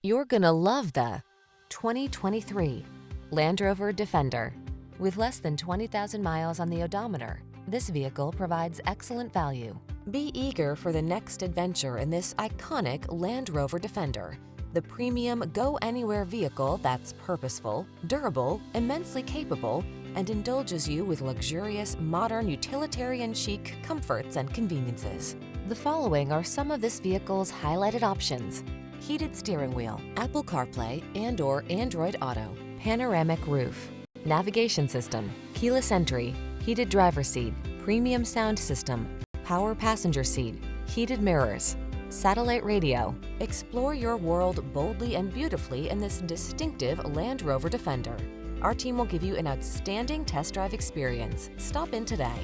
You're gonna love the 2023 Landrover Defender. With less than 20,000 miles on the odometer, this vehicle provides excellent value. Be eager for the next adventure in this iconic Land Rover Defender, the premium go-anywhere vehicle that's purposeful, durable, immensely capable, and indulges you with luxurious, modern, utilitarian chic comforts and conveniences. The following are some of this vehicle's highlighted options: heated steering wheel, Apple CarPlay and/or Android Auto, panoramic roof, navigation system, keyless entry, heated driver's seat, premium sound system, power passenger seat, heated mirrors, satellite radio. Explore your world boldly and beautifully in this distinctive Land Rover Defender. Our team will give you an outstanding test drive experience. Stop in today.